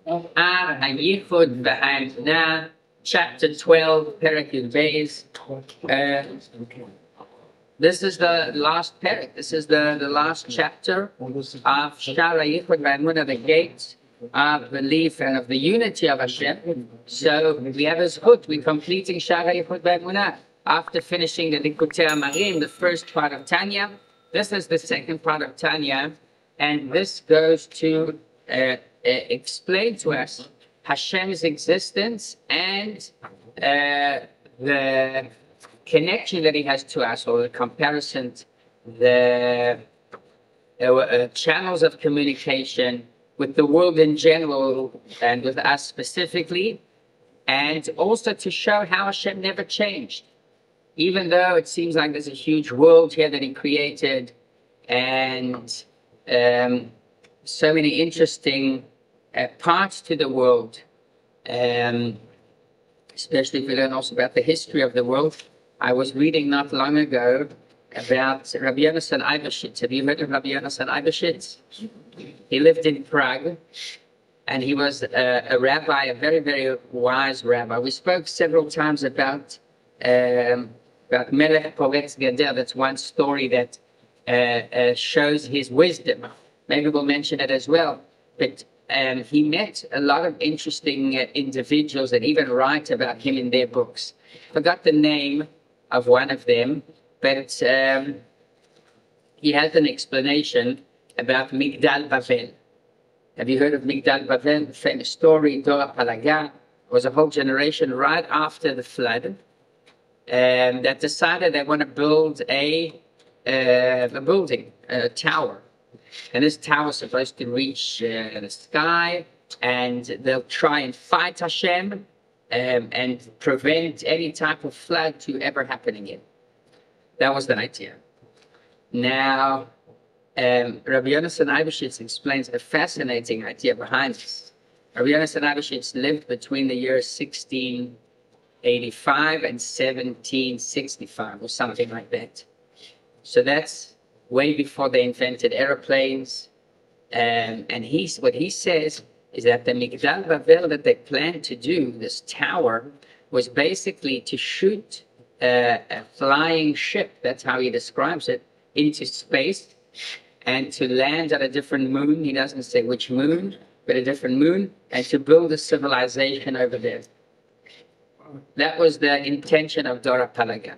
Ar HaYichud V'Ha'emunah, chapter 12, Perek Yud Beis. This is the last Perek. This is the last chapter of Sha'ar HaYichud V'Ha'emunah, the gate of belief and of the unity of Hashem. So we have a zchut. We're completing Sha'ar HaYichud V'Ha'emunah. After finishing the Likutei Amarim, the first part of Tanya, this is the second part of Tanya, and this goes to explain to us Hashem's existence and the connection that He has to us, or the comparison, the channels of communication with the world in general and with us specifically, and also to show how Hashem never changed. Even though it seems like there's a huge world here that He created, and so many interesting parts to the world, especially if we learn also about the history of the world. I was reading not long ago about Rabbi Yonasan Eibeshitz. Have you heard of Rabbi Yonasan Eibeshitz? He lived in Prague, and he was a rabbi, a very, very wise rabbi. We spoke several times about Melech Poretz Gader. That's one story that shows his wisdom. Maybe we'll mention it as well. But he met a lot of interesting individuals that even write about him in their books. Forgot the name of one of them, but he has an explanation about Migdal Bavel. Have you heard of Migdal Bavel? The famous story, Dor HaPalaga. Was a whole generation right after the flood that decided they want to build a building, a tower. And this tower is supposed to reach the sky, and they'll try and fight Hashem and prevent any type of flood to ever happen again. That was the idea. Now, Rabbi Yonasan Eibeshitz explains a fascinating idea behind this. Rabbi Yonasan Eibeshitz lived between the years 1685 and 1765, or something like that. So that's way before they invented airplanes. And what he says is that the Migdal Bavel that they planned to do, this tower, was basically to shoot a flying ship, that's how he describes it, into space, and to land at a different moon. He doesn't say which moon, but a different moon, and to build a civilization over there. That was the intention of Dor HaPalaga.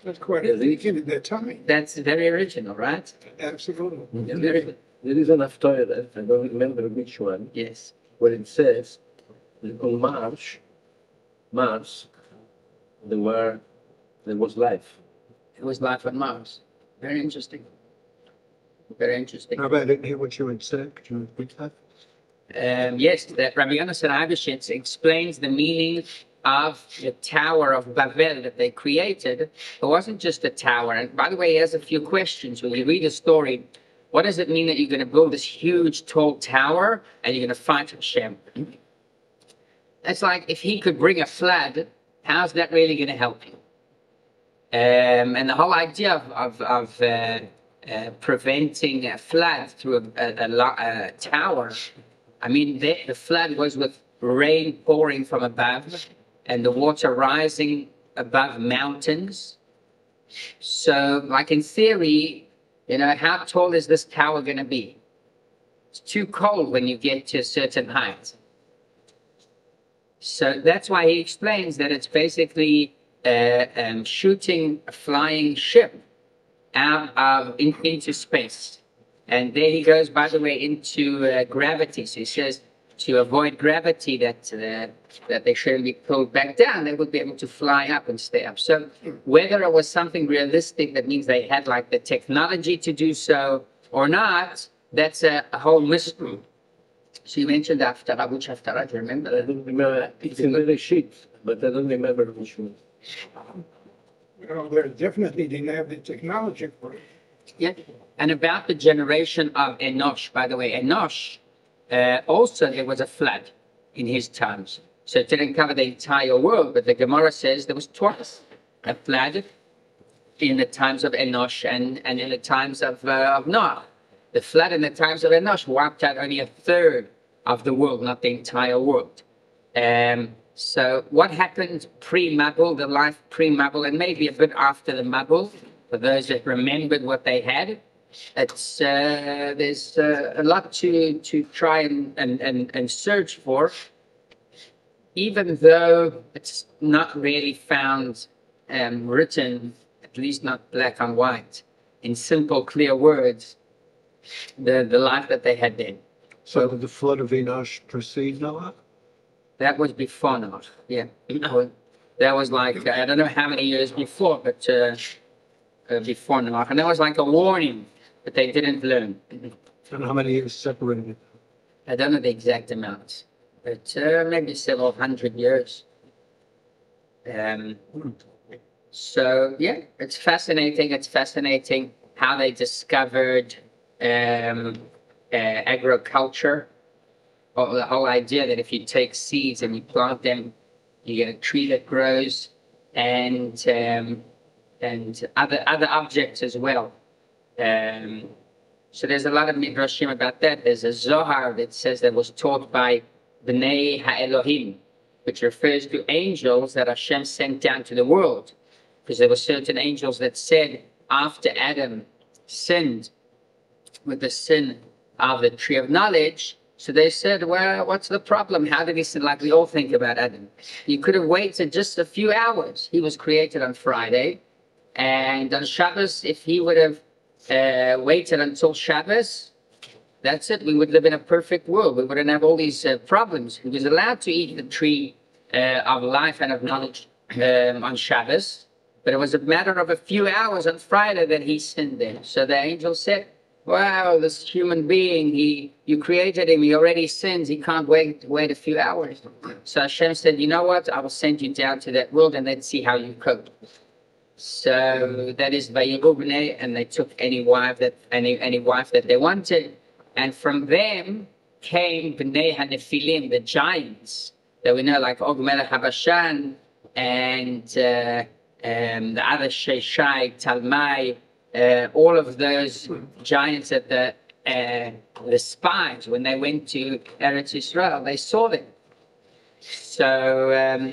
That's quite original at that time. That's very original, right? Absolutely. Very, There is an Haftarah, I don't remember which one, yes. where it says that on Mars, there was life. It was life on Mars. Very interesting. Very interesting. How about I didn't hear what you had said. Could you repeat that? Yes, that Rabbi Yonasan Eibeshitz explains the meaning of the Tower of Babel that they created. It wasn't just a tower. And by the way, he has a few questions. When you read the story, what does it mean that you're going to build this huge, tall tower and you're going to fight Hashem? That's like, if He could bring a flood, how's that really going to help you? And the whole idea of preventing a flood through a tower, I mean, the flood was with rain pouring from above and the water rising above mountains. So, like in theory, how tall is this tower going to be? It's too cold when you get to a certain height. So that's why he explains that it's basically shooting a flying ship out into space. And there he goes, by the way, into gravity. So he says, to avoid gravity, that they shouldn't be pulled back down, they would be able to fly up and stay up. So whether it was something realistic, that means they had like the technology to do so or not, that's a whole mystery. So you mentioned Haftarah. Which Haftarah? Do you remember? I don't remember. It's in the sheet, but I don't remember which one. Well, they definitely didn't have the technology for it. Yeah. And about the generation of Enosh, by the way, Enosh, also there was a flood in his times. So it didn't cover the entire world, but the Gemara says there was twice a flood in the times of Enosh and in the times of Noah. The flood in the times of Enosh wiped out only a third of the world, not the entire world. So what happened pre-Mabul, the life pre-Mabul, and maybe a bit after the Mabul, for those that remembered what they had, it's there's a lot to try and search for, even though it's not really found written, at least not black on white, in simple, clear words, the life that they had then. So did the flood of Enosh precede Noah? That was before Noah, yeah. That was like, I don't know how many years before, but before Noah. And that was like a warning, but they didn't learn. And how many years separated? I don't know the exact amounts, but maybe several hundred years. So, yeah, it's fascinating. It's fascinating how they discovered agriculture. Or the whole idea that if you take seeds and you plant them, you get a tree that grows, and other objects as well. So there's a lot of midrashim about that. There's a Zohar that says that was taught by Bnei HaElohim, which refers to angels that Hashem sent down to the world. Because there were certain angels that said after Adam sinned with the sin of the tree of knowledge, so they said, well, what's the problem? How did he sin? Like we all think about Adam. You could have waited just a few hours. He was created on Friday. And on Shabbos, if he would have waited until Shabbos, that's it. We would live in a perfect world. We wouldn't have all these problems. He was allowed to eat the tree of life and of knowledge on Shabbos. But it was a matter of a few hours on Friday that he sinned there. So the angel said, wow, this human being, you created him, he already sins, he can't wait a few hours. So Hashem said, you know what, I will send you down to that world and let's see how you cope. So that is Vayiru Bnei, and they took any wife that they wanted. And from them came Bnei HaNephilim, the giants, that we know, like Og Melech HaBashan, and the other Sheshai, Talmai, all of those giants that the spies, when they went to Eretz Yisrael, they saw them. So,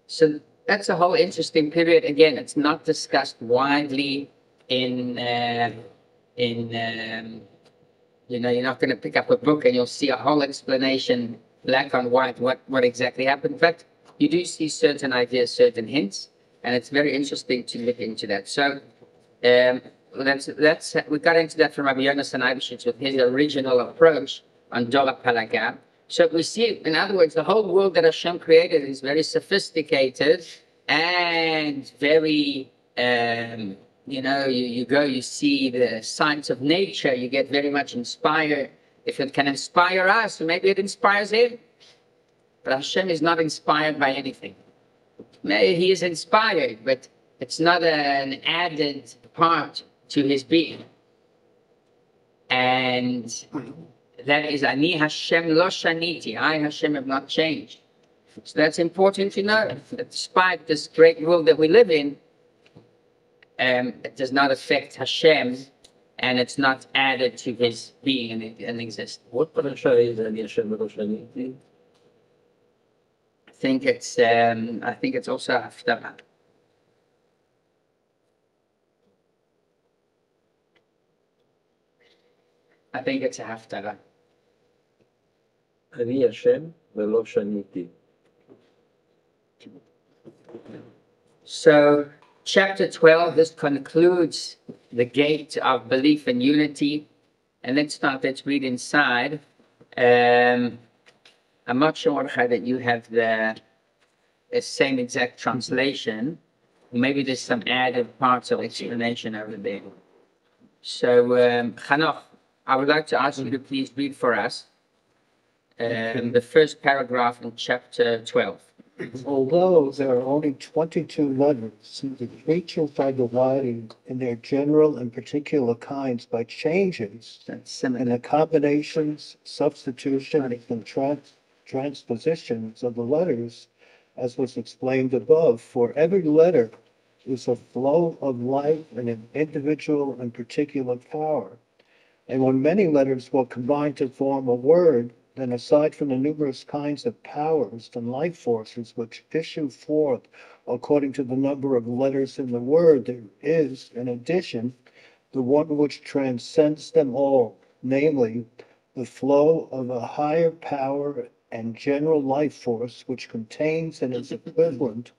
so that's a whole interesting period. Again, it's not discussed widely in you know, you're not going to pick up a book and you'll see a whole explanation, black on white, what exactly happened. In fact, you do see certain ideas, certain hints. And it's very interesting to look into that. So we got into that from Rabbi Yonasan Eibeshitz with his original approach on Dor HaPalaga. So we see, in other words, the whole world that Hashem created is very sophisticated and very, you know, you go, you see the signs of nature, you get very much inspired. If it can inspire us, maybe it inspires him. But Hashem is not inspired by anything. Maybe he is inspired, but it's not an added part to his being. And that is, Ani Hashem lo shaniti, I Hashem have not changed. So that's important to know, that despite this great world that we live in, it does not affect Hashem, and it's not added to his being and existence. What parasha is Ani Hashem lo shaniti? I think it's also Haftarah. I think it's a Haftarah. Ani Hashem lo shaniti. So, chapter 12, this concludes the gate of belief and unity. And let's read inside. I'm not sure, Mordechai, that you have the same exact translation. Maybe there's some added parts of explanation over there. So, Hanoch, I would like to ask you to please read for us the first paragraph in chapter 12. Although there are only 22 letters, the creatures are divided in their general and particular kinds by changes That's similar. and the combinations, substitutions, and transpositions of the letters, as was explained above. For every letter is a flow of life and an individual and particular power. And when many letters will combine to form a word, then aside from the numerous kinds of powers and life forces which issue forth according to the number of letters in the word, there is, in addition, the one which transcends them all, namely, the flow of a higher power and general life force which contains and is equivalent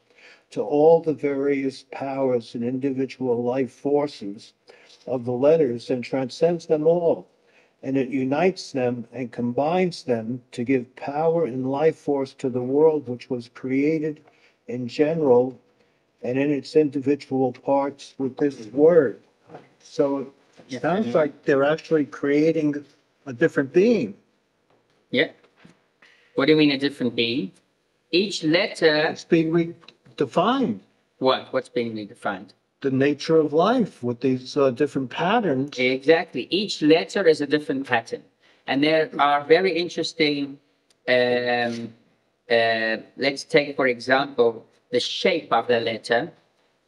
to all the various powers and individual life forces of the letters and transcends them all. And it unites them and combines them to give power and life force to the world which was created in general and in its individual parts with this word. So it sounds like they're actually creating a different being. Yeah. What do you mean a different being? Each letter, It's being redefined, what? What's being redefined? the nature of life with these different patterns. Exactly. Each letter is a different pattern. And there are very interesting, let's take, for example, the shape of the letter.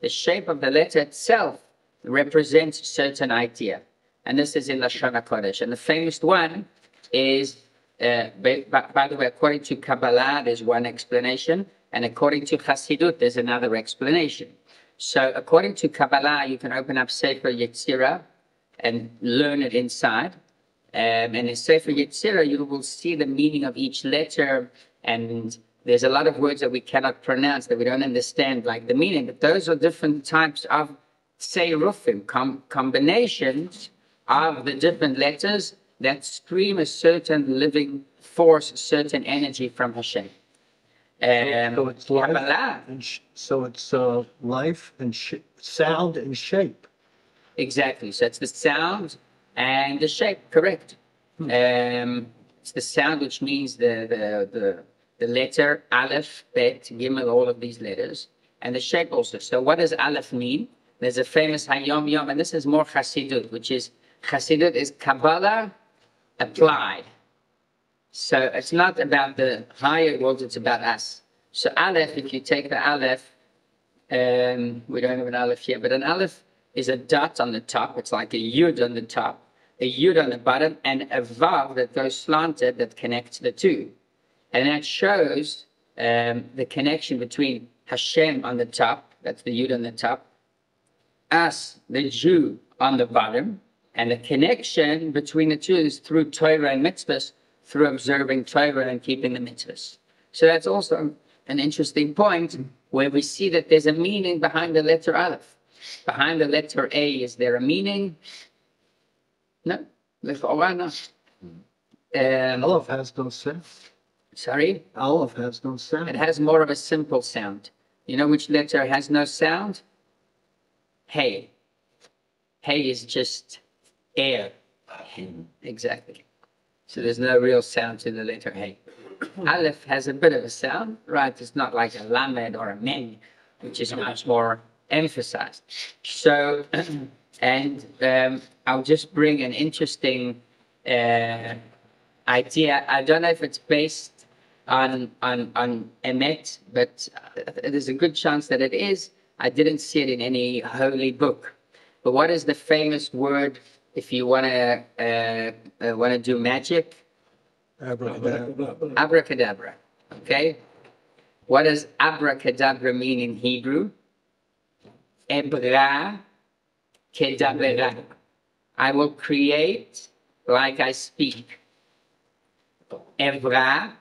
The shape of the letter itself represents a certain idea. And this is in Lashon HaKodesh. And the famous one is, by the way, according to Kabbalah, there's one explanation. And according to Chassidut, there's another explanation. So according to Kabbalah, you can open up Sefer Yetzirah and learn it inside. And in Sefer Yetzirah, you will see the meaning of each letter. And there's a lot of words that we cannot pronounce, that we don't understand, like the meaning. But those are different types of seirufim, combinations of the different letters that stream a certain living force, a certain energy from Hashem. So it's life Kabbalah, and life and sound and shape. exactly. So it's the sound and the shape, correct. It's the sound, which means the letter Aleph, Bet, Gimel, all of these letters, and the shape also. So what does Aleph mean? There's a famous Hayom Yom, and this is more Chassidut, which is, Chassidut is Kabbalah applied. So it's not about the higher world, it's about us. So Aleph, if you take the Aleph, we don't have an Aleph here, but an Aleph is a dot on the top. It's like a Yud on the top, a Yud on the bottom, and a Vav that goes slanted that connects the two. And that shows the connection between Hashem on the top, that's the Yud on the top, us, the Jew, on the bottom, and the connection between the two is through Torah and mitzvahs, through observing Torah and keeping the mitzvahs. So that's also an interesting point where we see that there's a meaning behind the letter Aleph. Behind the letter A, is there a meaning? No. No. Aleph has no sound. Sorry? Aleph has no sound. It has more of a simple sound. You know which letter has no sound? Hey. Hey is just air. Exactly. So there's no real sound to the letter Hey. Aleph has a bit of a sound, right? It's not like a Lamed or a Men, which is much more emphasized. So, and I'll just bring an interesting idea. I don't know if it's based on Emet, but there's a good chance that it is. I didn't see it in any holy book. But what is the famous word if you want to do magic? Abracadabra. Abracadabra. Okay. What does abracadabra mean in Hebrew? Ebra kedabra. I will create like I speak. Evra,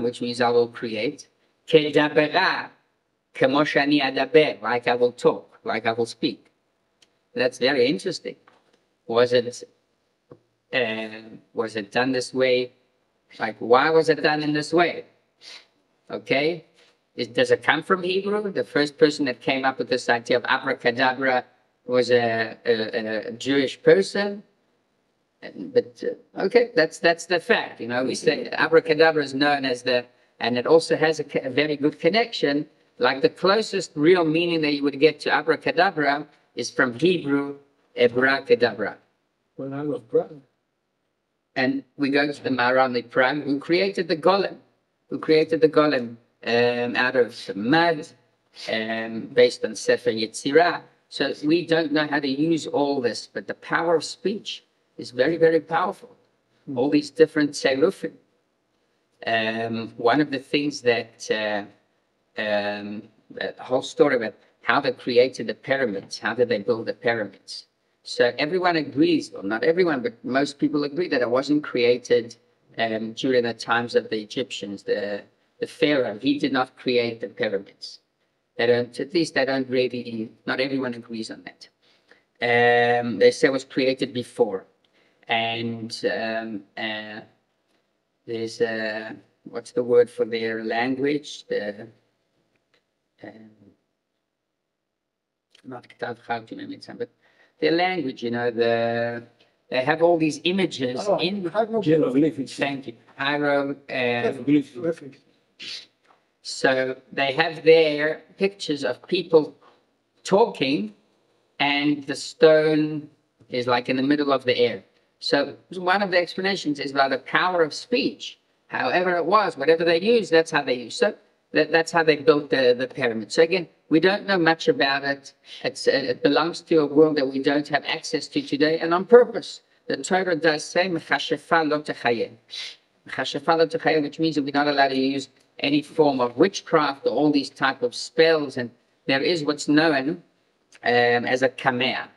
which means I will create. Kedabra, kemo shani adaber, like I will talk, like I will speak. That's very interesting. Was it done this way? Like, why was it done in this way? Okay. Does it come from Hebrew? The first person that came up with this idea of abracadabra was a Jewish person. But okay, that's the fact. You know, we say abracadabra is known as and it also has a very good connection. Like the closest real meaning that you would get to abracadabra is from Hebrew, abracadabra. When I was brown. And we go to the Maharan Prime, who created the golem, out of mud, based on Sefer Yetzirah. So we don't know how to use all this, but the power of speech is very, very powerful. All these different serufim. One of the things that the whole story about how they created the pyramids, how did they build the pyramids? So everyone agrees, well, not everyone, but most people agree that it wasn't created during the times of the Egyptians. The Pharaoh, he did not create the pyramids. They don't, at least they don't really, not everyone agrees on that. They say it was created before. And there's, what's the word for their language? Not Ktav Chautim, but their language, you know, they have all these images in. Hieroglyphics. Thank you. Hiero, Hieroglyphics. so they have there pictures of people talking, and the stone is like in the middle of the air. So one of the explanations is about the power of speech. However it was, whatever they used, that's how they used. So that's how they built the pyramid. So again, we don't know much about it. It belongs to a world that we don't have access to today, and on purpose. The Torah does say, "Mechashefa lo techayel." Mechashefa lo techayel, which means that we're not allowed to use any form of witchcraft or all these type of spells. And there is what's known as a kamea.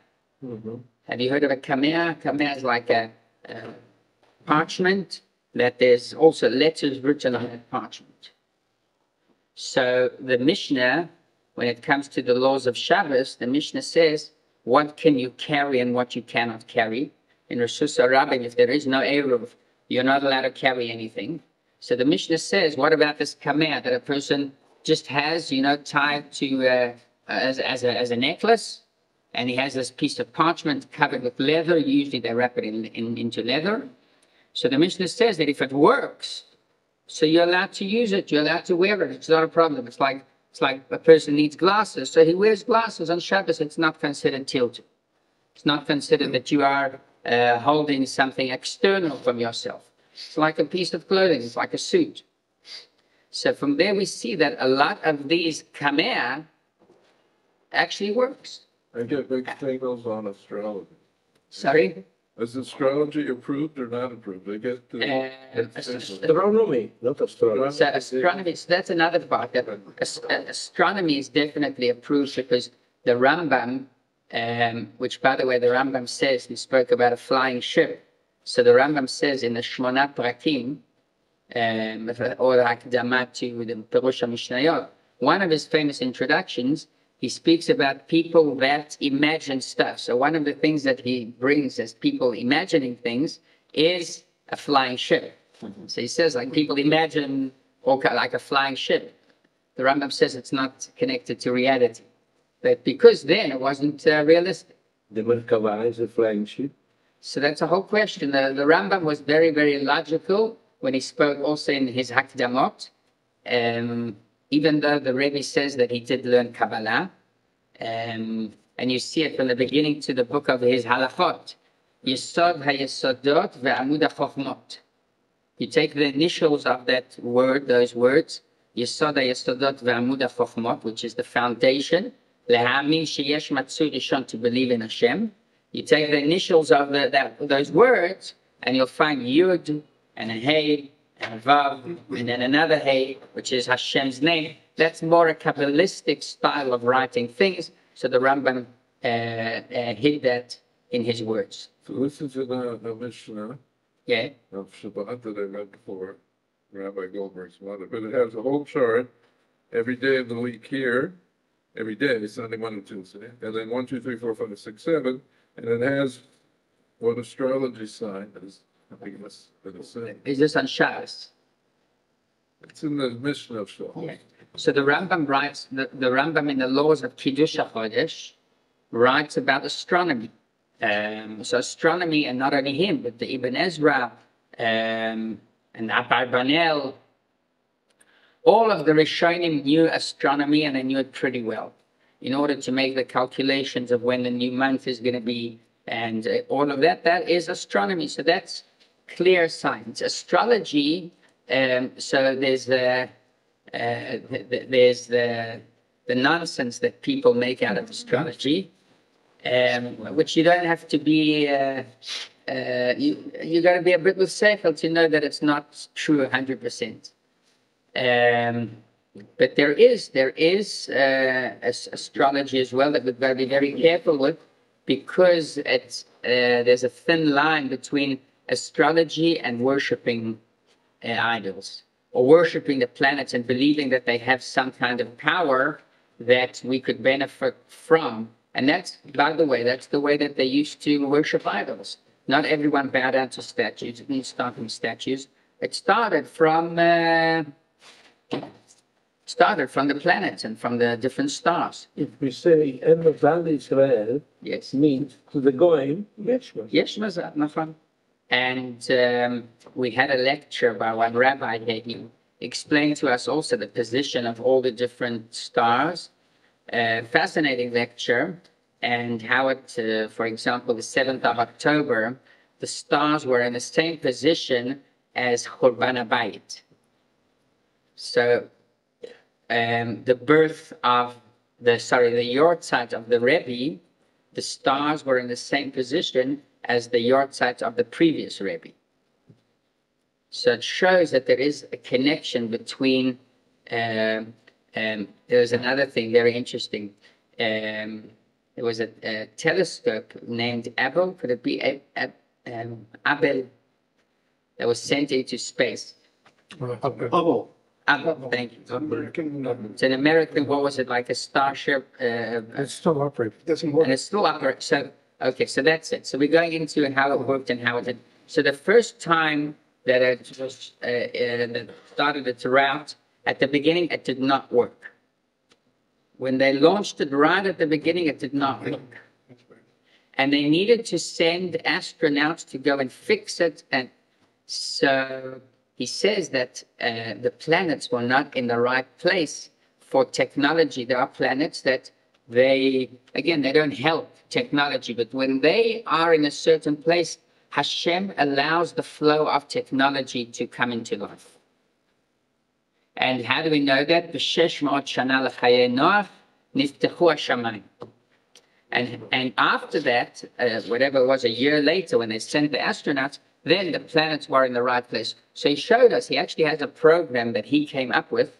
Have you heard of a kamea? Kamea is like a parchment that there's also letters written on that parchment. So the Mishnah, when it comes to the laws of Shabbos, the Mishnah says what can you carry and what you cannot carry. In Rosh Hashanah, if there is no Eruv, you're not allowed to carry anything. So the Mishnah says, what about this kameh that a person just has, you know, tied to as a necklace, and he has this piece of parchment covered with leather. Usually they wrap it into leather. So the Mishnah says that if it works, so you're allowed to use it, you're allowed to wear it. It's not a problem. It's like a person needs glasses, so he wears glasses on Shabbos. It's not considered tilted. It's not considered that you are holding something external from yourself. It's like a piece of clothing. It's like a suit. So from there we see that a lot of these kameh actually works. I get mixed signals on astrology. Sorry? Is astrology approved or not approved? I get the Astronomy, not astrology. So astronomy, so that's another part. That astronomy is definitely approved because the Rambam, which by the way the Rambam says, he spoke about a flying ship. So the Rambam says in the Shmona Prakim, or the Hakdama to the Perush HaMishnayot, one of his famous introductions, he speaks about people that imagine stuff. So one of the things that he brings as people imagining things is a flying ship. So he says, like, people imagine like a flying ship. The Rambam says it's not connected to reality. But because then it wasn't realistic. The Merkava is a flying ship. So that's a whole question. The Rambam was very, very logical when he spoke also in his Hakdamot. Even though the Rebbe says that he did learn Kabbalah, and you see it from the beginning to the book of his Halachot, Yesod HaYesodot ve'Amud HaChochmot. You take the initials of that word, those words, Yesod HaYesodot ve'Amud HaChochmot, which is the foundation, Le'amin sheyesh matzur rishon, to believe in Hashem. You take the initials of those words, and you'll find Yud and a Hey and a Vav, and then another Hey, which is Hashem's name. That's more a Kabbalistic style of writing things. So the Rambam hid that in his words. So this is in a Mishnah Yeah. of Shabbat that I read for Rabbi Goldberg's mother, but it has a whole chart every day of the week here, every day, Sunday, Monday, Tuesday, and then 1, 2, 3, 4, 5, 6, 7, and it has what astrology sign is. I think it's in. Is this on Shabbos? It's in the Mishnah of Shabbat. Yeah. So the Rambam writes, the Rambam in the laws of Kiddush HaChodesh writes about astronomy. So astronomy, and not only him, but the Ibn Ezra and Abarbanel, all of the Rishonim knew astronomy, and they knew it pretty well. In order to make the calculations of when the new month is going to be, and all of that, that is astronomy. So that's clear science. Astrology, so there's the nonsense that people make out of astrology. which you don't have to be, you got to be a bit with seichel to know that it's not true 100%. But there is astrology as well that we've got to be very careful with, because there's a thin line between astrology and worshiping idols, or worshiping the planets and believing that they have some kind of power that we could benefit from. And that's, by the way, that's the way that they used to worship idols. Not everyone bowed down to statues. It didn't start from statues. It started from the planets and from the different stars. If we say En Val Israel, Yes. means to the Goyim, Yeshua. Yes, Mazat, nachon. And we had a lecture by one rabbi here. He explained to us also the position of all the different stars. Fascinating lecture, and how it, for example, the 7th of October, the stars were in the same position as Churban HaBayit. So the birth of the Yortzeit of the Rebbe, the stars were in the same position as the Yortzeit of the previous Rebbe. So it shows that there is a connection between, there's another thing very interesting. There was a telescope named Abel, could it be Abel, that was sent into space. Hubble. Abel, thank you. American, It's an American, what was it, like a starship? it's still operating, doesn't work. And it's still operating. So, okay, so that's it. So we're going into how it worked and how it did. So the first time that it was that started its route, at the beginning, it did not work. When they launched it right at the beginning, it did not work. And they needed to send astronauts to go and fix it. And so he says that the planets were not in the right place for technology. There are planets that they don't help technology, but when they are in a certain place, Hashem allows the flow of technology to come into life. And how do we know that? B'shesh ma'ot shana l'chayei Noach niftechu hashamayim. And after that, whatever it was, a year later, when they sent the astronauts, then the planets were in the right place. So he showed us, he actually has a program that he came up with,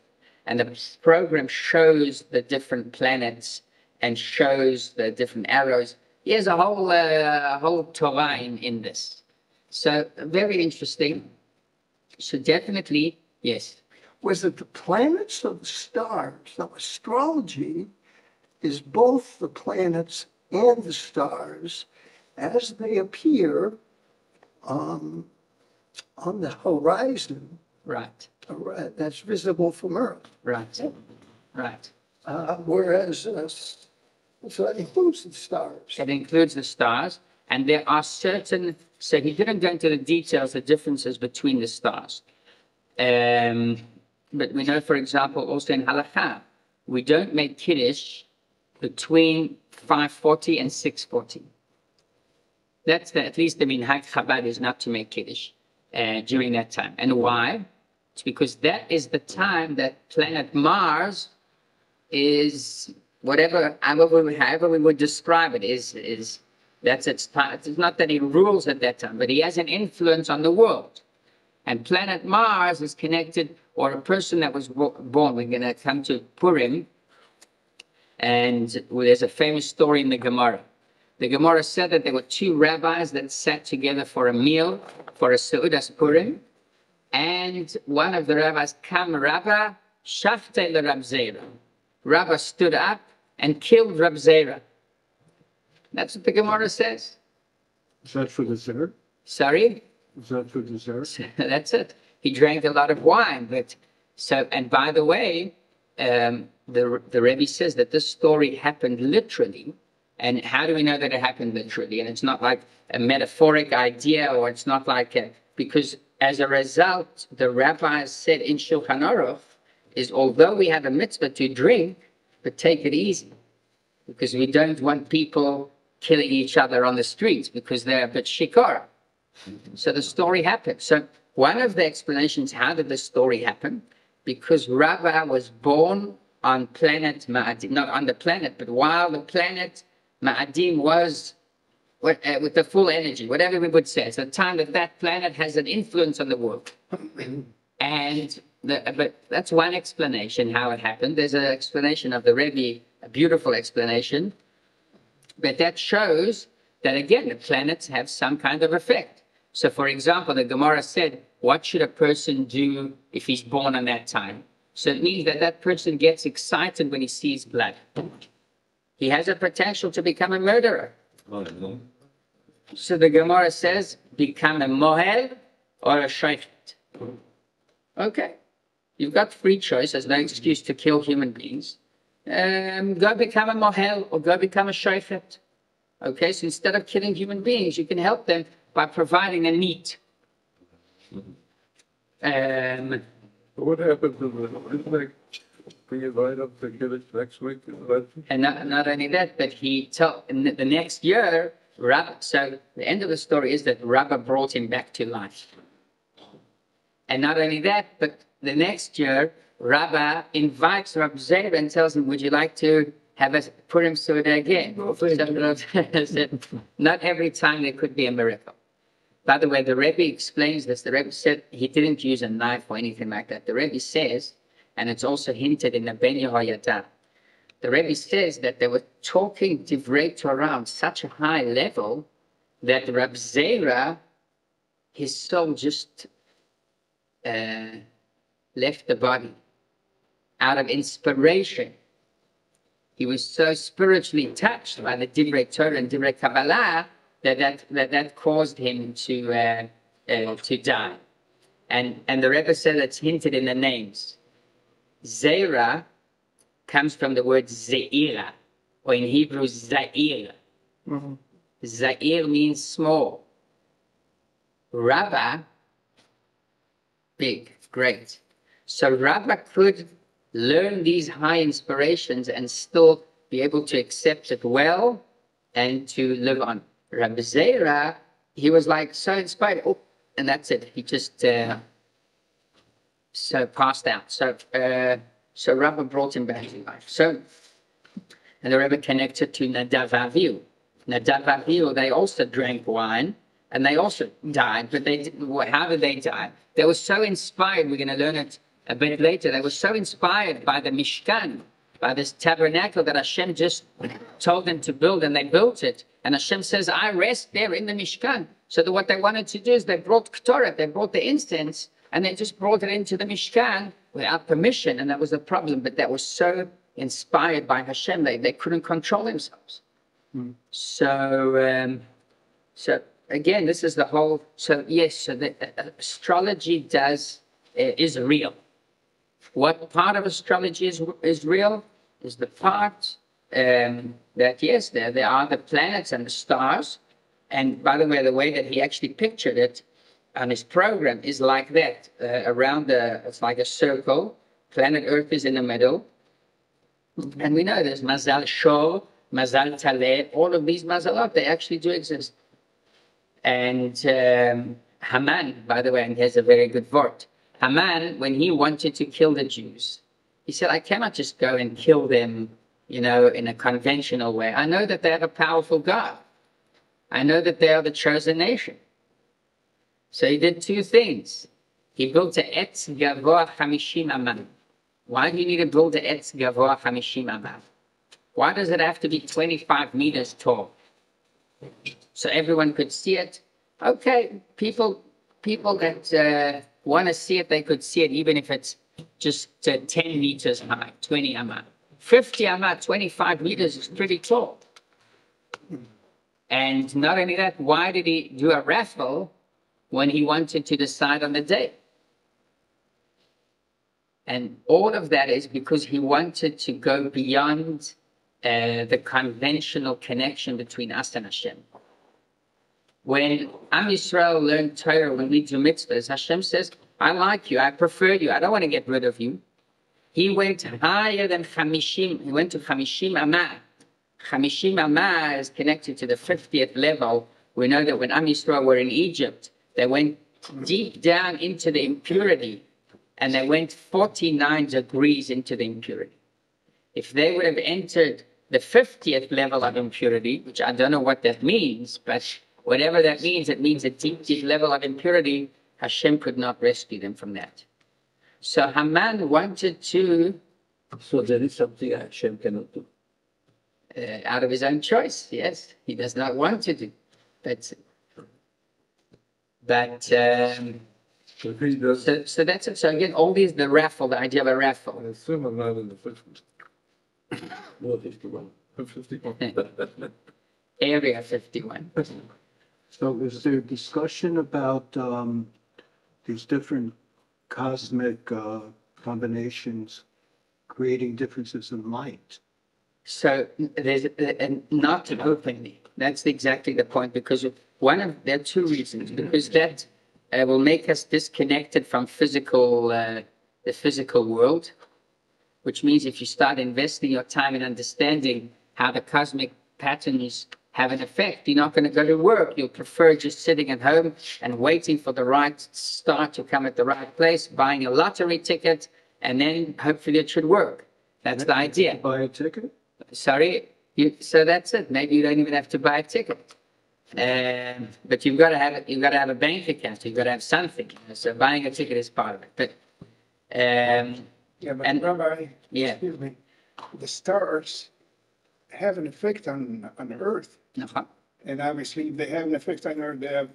and the program shows the different planets and shows the different arrows. He has a whole Torah in this. So very interesting. So definitely, yes. Was it the planets or the stars? Now, astrology is both the planets and the stars as they appear on the horizon Right, that's visible from Earth. right, right. Whereas, so that includes the stars. It includes the stars, and there are certain, so he didn't go into the details, the differences between the stars. But we know, for example, also in Halakha, we don't make Kiddush between 5:40 and 6:40. That's at least the minhag Chabad is not to make Kiddush during that time. And why? It's because that is the time that planet Mars is, however we would describe it, is that's its time. It's not that he rules at that time, but he has an influence on the world. And planet Mars is connected, or a person that was born, we're going to come to Purim, and there's a famous story in the Gemara. The Gemara said that there were two rabbis that sat together for a meal, for a Seudas Purim, and one of the rabbis, Kam Rabba, Shaftei LeRab Zera. Rabba stood up and killed Rab Zera. That's what the Gemara says. Is that for dessert? Sorry? Is that for dessert? That's it. He drank a lot of wine. And by the way, the Rebbe says that this story happened literally. And how do we know that it happened literally? And it's not like a metaphoric idea, or it's not like because as a result, the rabbis said in Shulchan Aruch is, although we have a mitzvah to drink, but take it easy, because we don't want people killing each other on the streets because they're a bit shikar. So the story happened. So one of the explanations, how did the story happen? Because Rabbah was born on planet Ma'at, not on the planet, but while the planet Ma'adim was with the full energy, whatever we would say. It's the time that that planet has an influence on the world. And but that's one explanation how it happened. There's an explanation of the Rebbe, a beautiful explanation. But that shows that, again, the planets have some kind of effect. So, for example, the Gemara said, what should a person do if he's born on that time? So it means that that person gets excited when he sees blood. He has a potential to become a murderer. So the Gemara says, become a mohel or a shaykhit. Okay. You've got free choice. There's no excuse to kill human beings. Go become a mohel or go become a shaykhit. Okay, so instead of killing human beings, you can help them by providing a meat. What happened to didn't they be invited up to Kiddush next week? And not only that, but he told the next year, so the end of the story is that Rabbah brought him back to life. And not only that, but the next year, Rabbah invites Rab Zera and tells him, would you like to have a Purim Seudah again? So said, not every time there could be a miracle. By the way, the Rebbe explains this. The Rebbe said he didn't use a knife or anything like that. The Rebbe says, and it's also hinted in the Ben Yehoyada, the Rebbe says that they were talking Divrei Torah on such a high level that Rab Zera, his soul just left the body out of inspiration. He was so spiritually touched by the Divrei Torah and Divrei Kabbalah that caused him to die. And the Rebbe said it's hinted in the names. Zera comes from the word Zeira, or in Hebrew, Zair. Mhm. Zair means small. Rabbah, big, great. So Rabbah could learn these high inspirations and still be able to accept it well and to live on. Rabbi Zera, he was like so inspired, and that's it. He just so passed out. So Rabbah brought him back to life. So, and the Rebbe connected to Nadav Avihu. Nadav Avihu, they also drank wine, and they also died, but how did they die? They were so inspired, we're going to learn it a bit later, they were so inspired by the Mishkan, by this tabernacle that Hashem just told them to build, and they built it. And Hashem says, I rest there in the Mishkan. So what they wanted to do is they brought Ketoret, they brought the incense, and they just brought it into the Mishkan without permission, and that was the problem. But that was so inspired by Hashem, they couldn't control themselves. So again, this is the whole, so yes, so the astrology is real. What part of astrology is real is the part that, yes, there are the planets and the stars. And by the way that he actually pictured it on his program is like that. It's like a circle. Planet Earth is in the middle. And we know there's Mazal Shor, Mazal Taleh, all of these Mazalot, they actually do exist. And Haman, by the way, and he has a very good word. Haman, when he wanted to kill the Jews, he said, I cannot just go and kill them, in a conventional way. I know that they have a powerful God. I know that they are the chosen nation. So he did two things. He built a Etz Gavoa 50 Aman. Why do you need to build a Etz Gavoa 50 Aman? Why does it have to be 25 meters tall? So everyone could see it. Okay, people that want to see it, they could see it even if it's just 10 meters high, 20 Aman. 50 Aman, 25 meters is pretty tall. And not only that, why did he do a raffle when he wanted to decide on the day? And all of that is because he wanted to go beyond the conventional connection between us and Hashem. When Am Yisrael learned Torah, when we do mitzvahs, Hashem says, I like you, I prefer you, I don't want to get rid of you. He went higher than 50, he went to 50 Amah. 50 Amah is connected to the 50th level. We know that when Am Yisrael were in Egypt, they went deep down into the impurity, and they went 49 degrees into the impurity. If they would have entered the 50th level of impurity, which I don't know what that means, but whatever that means, it means a deep, deep level of impurity. Hashem could not rescue them from that. So Haman wanted to, So there is something Hashem cannot do. out of his own choice, yes, he does not want to do. But If he does, so that's it. So again, all these, the raffle, the idea of a raffle. I assume I'm not in the 50s. No 51. 51. Area 51. So is there discussion about these different cosmic combinations creating differences in light? So there's not openly. That's exactly the point, because there are two reasons. Because that will make us disconnected from the physical world, which means if you start investing your time in understanding how the cosmic patterns have an effect, you're not going to go to work. You'll prefer just sitting at home and waiting for the right star to come at the right place, buying a lottery ticket, and then hopefully it should work. That's the idea. Buy a ticket? Sorry, so that's it. Maybe you don't even have to buy a ticket, but you've got to have a bank account. You've got to have something. So buying a ticket is part of it. But Yeah, but And- Rabbi, yeah, excuse me, the stars have an effect on Earth. uh-huh. And obviously, if they have an effect on Earth, they have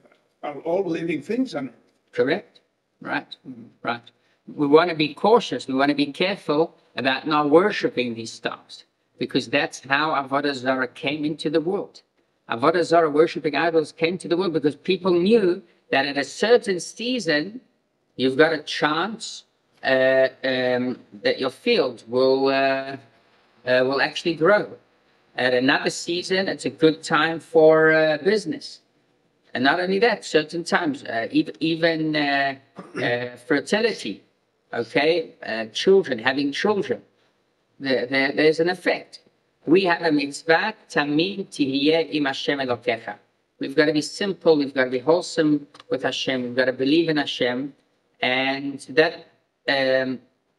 on all living things on Earth. Correct. Right. Right. We want to be cautious. We want to be careful about not worshiping these stars, because that's how Avodah Zarah came into the world. Avodah Zarah, worshiping idols, came to the world because people knew that at a certain season, you've got a chance that your field will actually grow. At another season, it's a good time for business. And not only that, certain times, even fertility, okay? Children, having children, there's an effect. We have a mitzvah, tamid tihiyeh im Hashem Elokecha. We've got to be simple, we've got to be wholesome with Hashem, we've got to believe in Hashem, and that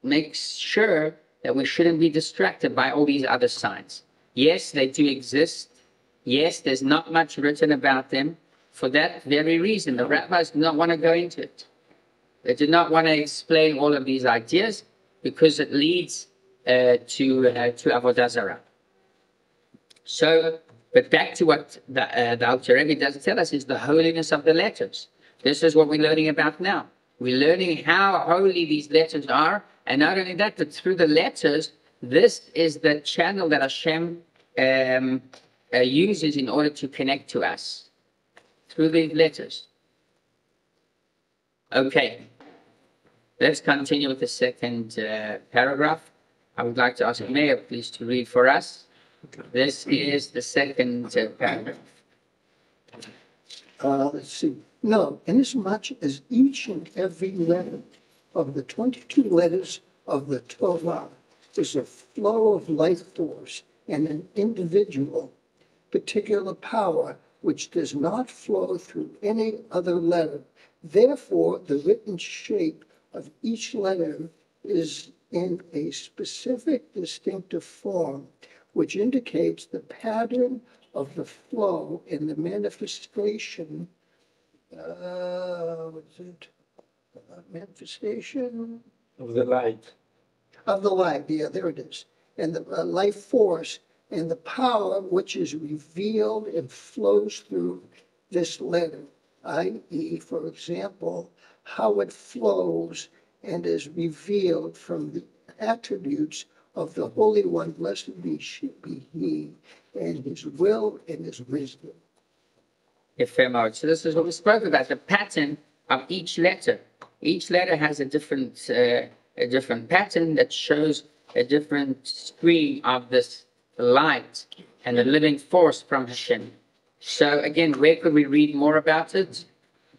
makes sure that we shouldn't be distracted by all these other signs. Yes, they do exist. Yes, there's not much written about them. For that very reason, the rabbis do not want to go into it. They do not want to explain all of these ideas because it leads to Avodah Zarah. So, but back to what the Alter Rebbe does tell us is the holiness of the letters. This is what we're learning about now. We're learning how holy these letters are, and not only that, but through the letters, this is the channel that Hashem uses in order to connect to us. Through these letters. Okay, let's continue with the second paragraph. I would like to ask Mayor, please, to read for us. This is the second paragraph. Let's see. No, inasmuch as each and every letter of the 22 letters of the Torah is a flow of life force and an individual, particular power which does not flow through any other letter. Therefore, the written shape of each letter is in a specific distinctive form, which indicates the pattern of the flow and the manifestation. What's it? Manifestation Of the light. of the life. Yeah, there it is. And the life force and the power which is revealed and flows through this letter, i.e., for example, how it flows and is revealed from the attributes of the Holy One, blessed be He, and His will and His wisdom. Ephemeral. So this is what we spoke about, the pattern of each letter. Each letter has a different pattern that shows a different stream of this light and the living force from Hashem. So again, where could we read more about it?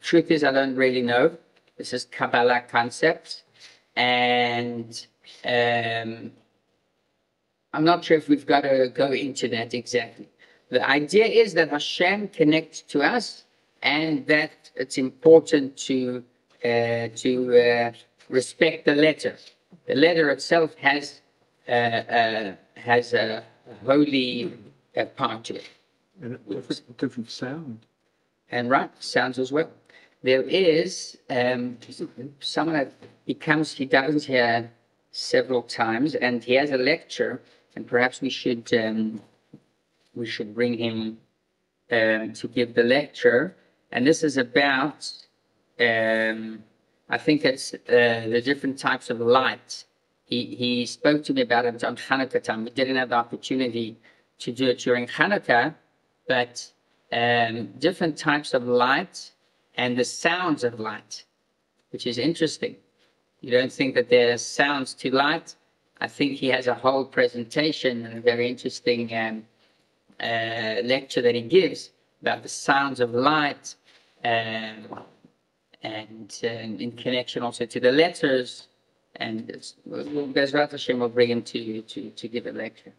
Truth is, I don't really know. This is Kabbalah concept, and I'm not sure if we've got to go into that exactly. The idea is that Hashem connects to us, and that it's important to respect the letter. The letter itself has a holy part to it. And a different sound. And right, sounds as well. There is someone that he does here several times, and he has a lecture, and perhaps we should bring him to give the lecture. And this is about, I think it's the different types of light. He spoke to me about it on Hanukkah time. We didn't have the opportunity to do it during Hanukkah, but different types of light and the sounds of light, which is interesting. You don't think that there's sounds to light. I think he has a whole presentation and a very interesting lecture that he gives about the sounds of light and in connection also to the letters. And Bezrat Hashem will bring him to give a lecture.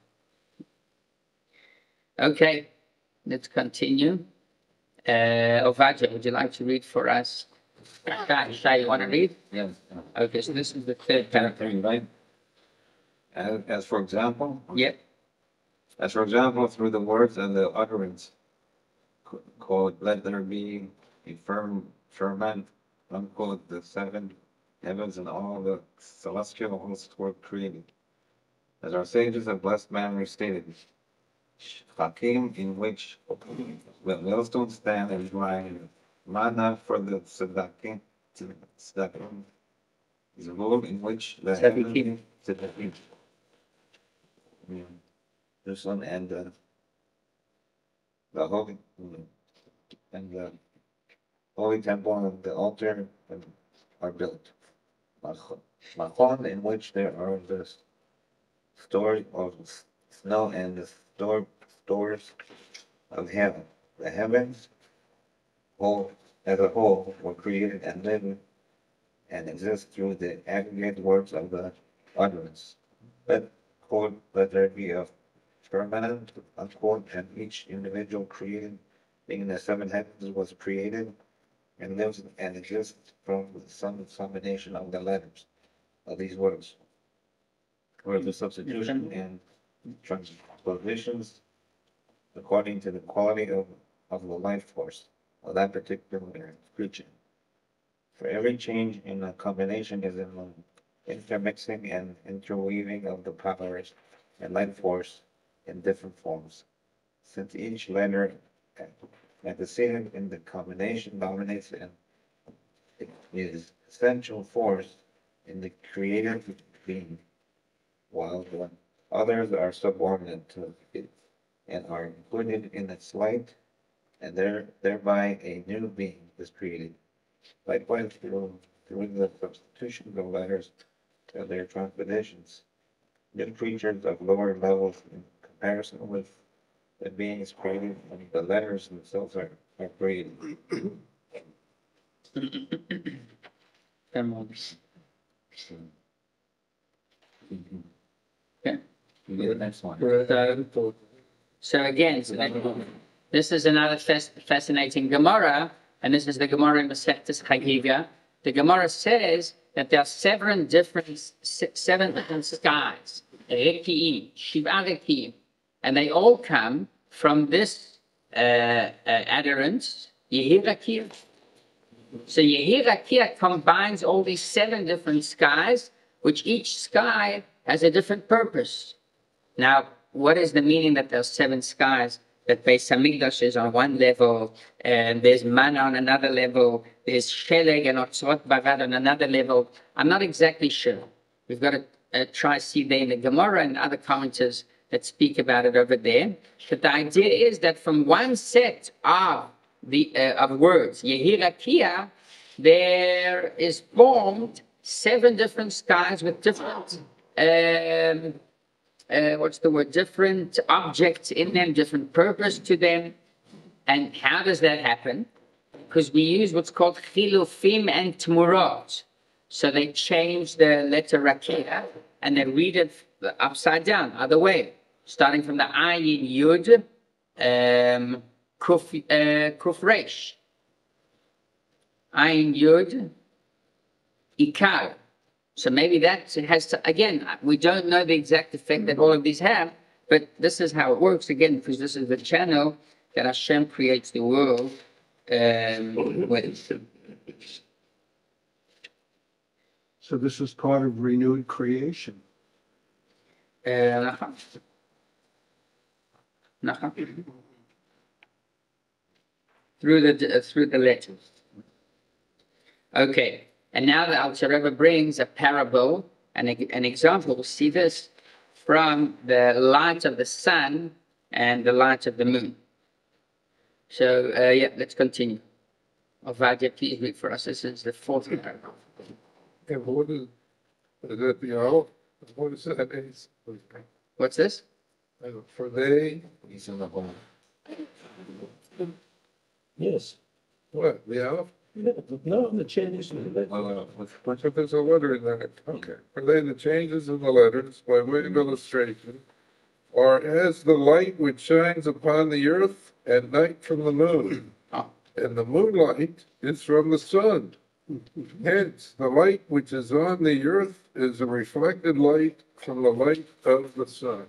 Okay, let's continue. Ovadia, would you like to read for us? Shai, you want to read? Yes. Okay, so this is the third paragraph. Right? As for example, Yep. as for example, through the words and the utterance, quote, let there be a firmament, unquote, the seven heavens and all the celestial hosts were created. As our sages of blessed manner stated, Hakim, in which the millstones stand and dry, Mana for the Tzedakah, Zevul, in which the Tzedakah. Tzedakah. This one and the holy and the holy temple and the altar are built. Machon, in which there are the store of snow and the stores of heaven. The heavens whole as a whole were created and live and exist through the aggregate works of the utterance. Let there be a firmament, unquote, and each individual created, being the seven heavens, was created and lives and exists from some combination of the letters of these words, or the substitution and transpositions according to the quality of the life force of that particular creature. For every change in a combination is an intermixing and interweaving of the powers and life force in different forms. Since each letter antecedent in the combination dominates and is essential force in the creative being, while the others are subordinate to it and are included in its light, and thereby a new being is created. Likewise, through the substitution of letters to their transpositions, new creatures of lower levels in comparison with the beings created and the letters themselves are created. Okay. You get the next one. So again, this is another fascinating Gemara, and this is the Gemara in Masechtas Chagiga. The Gemara says that there are seven different skies, Reki'im, Shiva Reki'im, and they all come from this adherence, Yehirakia. So Yehirakia combines all these seven different skies, which each sky has a different purpose. Now, what is the meaning that there's seven skies? That Beis Hamikdash is on one level, and there's Mana on another level, there's Sheleg and Otzrot Barad on another level. I'm not exactly sure. We've got to try to see there in the Gemara and other commentators that speak about it over there. But the idea is that from one set of words, Yehirakia, there is formed seven different skies with different different objects in them, different purpose to them. And how does that happen? Because we use what's called chilufim and tmurot. So they change the letter rakia and they read it upside down, other way, starting from the ayin yud, kuf resh. Ayin yud, ikar. So maybe that has to, again, we don't know the exact effect that all of these have, But this is how it works again, because this is the channel that Hashem creates the world with. So this is part of renewed creation. נכון. נכון. Through the letters. Okay, and now the Alter Rebbe brings a parable, an example. We'll see this from the light of the sun and the light of the moon. So, yeah, let's continue. Ovadia, please read for us. This is the fourth paragraph. And what is that the owl? What is that? What's this? For they, He's in the home. Yes. what, the owl? No, the changes. But there's a letter in there. Okay. For they, the changes in the letters, by way of illustration, are as the light which shines upon the earth at night from the moon. Oh. And the moonlight is from the sun. Hence, the light which is on the earth is a reflected light from the light of the sun.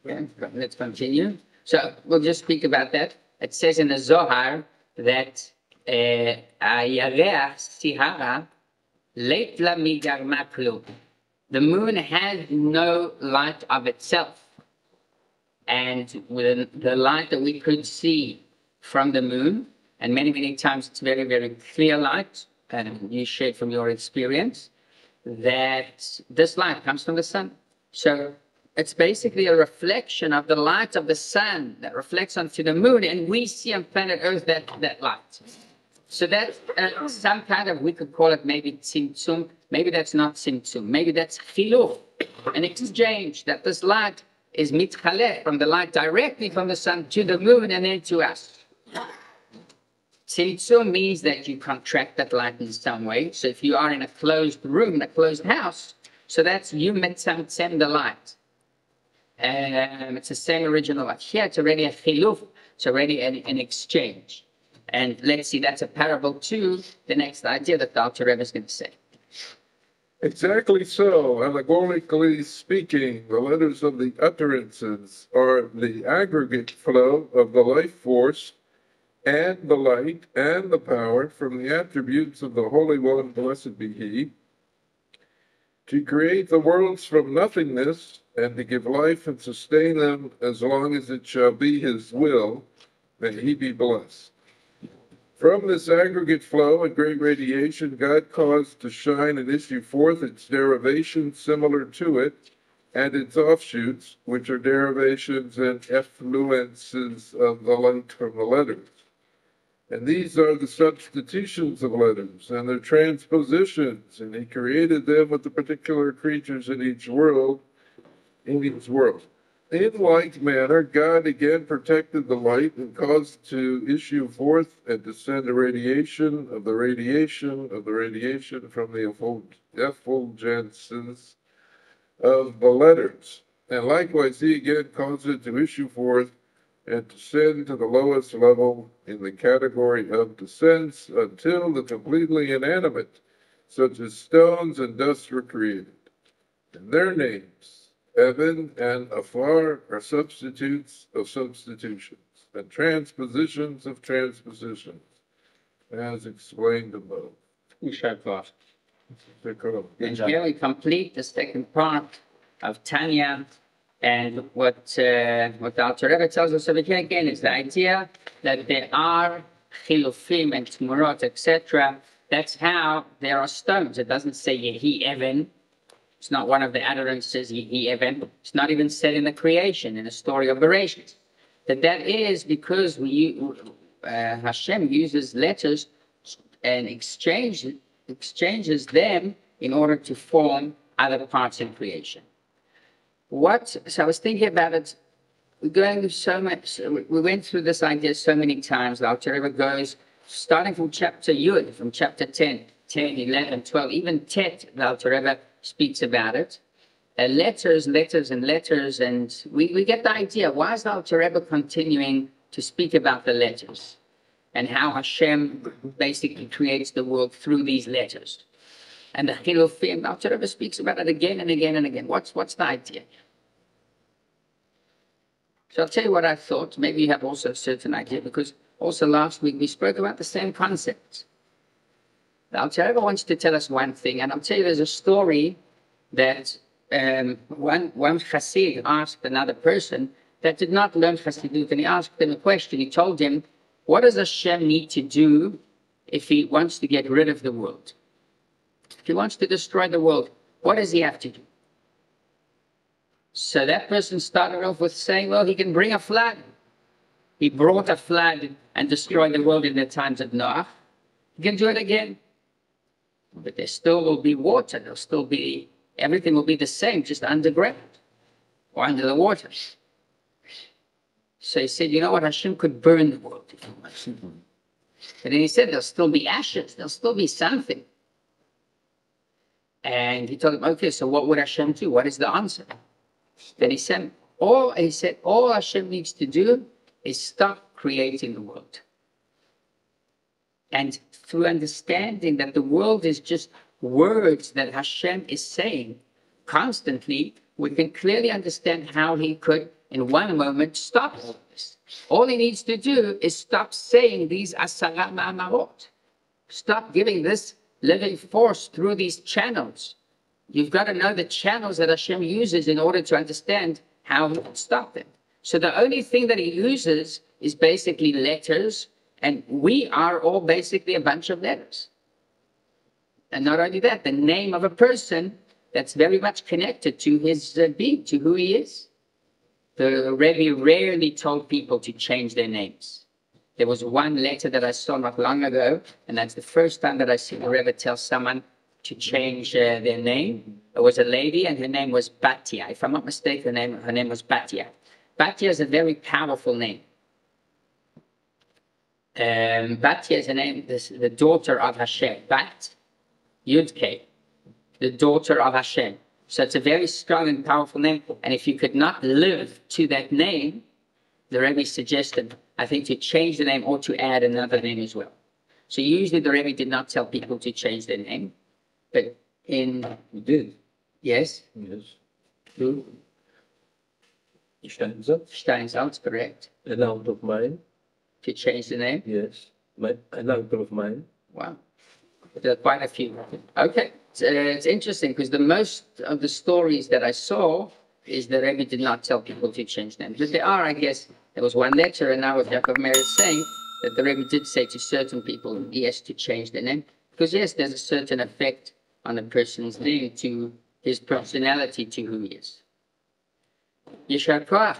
Okay, let's continue. So we'll just speak about that. It says in the Zohar that Ayareach Sihara leit la migarma klum. The moon has no light of itself. And with the light that we could see from the moon, and many, many times it's very, very clear light, and you shared from your experience, that this light comes from the sun. So it's basically a reflection of the light of the sun that reflects onto the moon, and we see on planet Earth that light. So that's some kind of, we could call it maybe tzimtzum, maybe that's not tzimtzum, maybe that's chiluf, an exchange, that this light is mitchalech from the light directly from the sun to the moon and then to us. Tzimtzum means that you contract that light in some way. So if you are in a closed room, a closed house, so that's you metzamtzem the light. It's the same original light. Here it's already a chiluf, it's already an exchange. And let's see, that's a parable to the next idea that the Alter Rebbe is going to say. Exactly so. Allegorically speaking, the letters of the utterances are the aggregate flow of the life force and the light and the power from the attributes of the Holy One, blessed be He, to create the worlds from nothingness and to give life and sustain them as long as it shall be His will. May He be blessed. From this aggregate flow and great radiation, God caused to shine and issue forth its derivations similar to it, and its offshoots, which are derivations and effluences of the light from the letters. And these are the substitutions of letters and their transpositions, and He created them with the particular creatures in each world, In like manner, God again protected the light and caused to issue forth and descend a radiation of the radiation of the radiation from the effulgences of the letters. And likewise, He again caused it to issue forth and descend to the lowest level in the category of descents until the completely inanimate, such as stones and dust, were created. And their names, Heaven and afar, are substitutes of substitutions and transpositions of transpositions, as explained above. And here we complete the second part of Tanya, and what the Alter Rebbe tells us over here again is the idea that there are chilufim and tmurot, etc. That's how there are stones. It doesn't say Yehi Evan. It's not one of the utterances, Yehi Evan. It's not even said in the creation, in the story of Bereshit. That is because Hashem uses letters and exchanges them in order to form other parts in creation. So I was thinking about it. We're going so much, we went through this idea so many times. The Alter Rebbe goes, starting from chapter Yud, from chapter 10, 11, 12, even Tet, the Alter Rebbe speaks about it. Letters, and we get the idea. Why is the Alter Rebbe continuing to speak about the letters and how Hashem basically creates the world through these letters? And the Chilufim, the Alter Rebbe speaks about it again and again and again. What's the idea? So I'll tell you what I thought. Maybe you have also a certain idea, because also last week we spoke about the same concepts. The Alter Rebbe wants to tell us one thing, and I'll tell you there's a story that one Chassid asked another person that did not learn Chassidut, and he asked him a question. He told him, what does Hashem need to do if he wants to get rid of the world? If he wants to destroy the world, what does he have to do? So that person started off with saying, well, he can bring a flood. He brought a flood and destroyed the world in the times of Noah. He can do it again. But there still will be water. There'll still be, everything will be the same, just underground or under the water. So he said, you know what, Hashem could burn the world if he wants. But then he said, there'll still be ashes. There'll still be something. And he told him, okay, so what would Hashem do? What is the answer? Then he said, all Hashem needs to do is stop creating the world. And through understanding that the world is just words that Hashem is saying constantly, we can clearly understand how he could, in one moment, stop all this. All he needs to do is stop saying these asara ma'amarot. Stop giving this living force through these channels. You've got to know the channels that Hashem uses in order to understand how he can stop them. So the only thing that he uses is basically letters, and we are all basically a bunch of letters. And not only that, the name of a person that's very much connected to his being, to who he is. The Rebbe rarely told people to change their names. There was one letter that I saw not long ago, and that's the first time that I see the Rebbe tell someone to change their name. It was a lady, and her name was Batia. If I'm not mistaken, her name was Batia. Batia is a very powerful name. Batia is a name, the daughter of Hashem. Bat, Yud-Kei, the daughter of Hashem. So it's a very strong and powerful name. And if you could not live to that name, the Rebbe suggested, I think, to change the name or to add another name as well. So usually the Rebbe did not tell people to change their name. But You did, yes, yes. who? Steinsaltz, Steinsaltz, correct. an aunt of mine, To change the name. yes. An uncle of mine. Wow. There are quite a few. Okay. It's interesting because the most of the stories that I saw is the Rebbe did not tell people to change names. But there are, I guess, there was one lecture, and now what Yaakov Meir is saying, that the Rebbe did say to certain people, yes, to change their name. Because yes, there's a certain effect on a person's name, to his personality, to who he is. Yeshar Koach.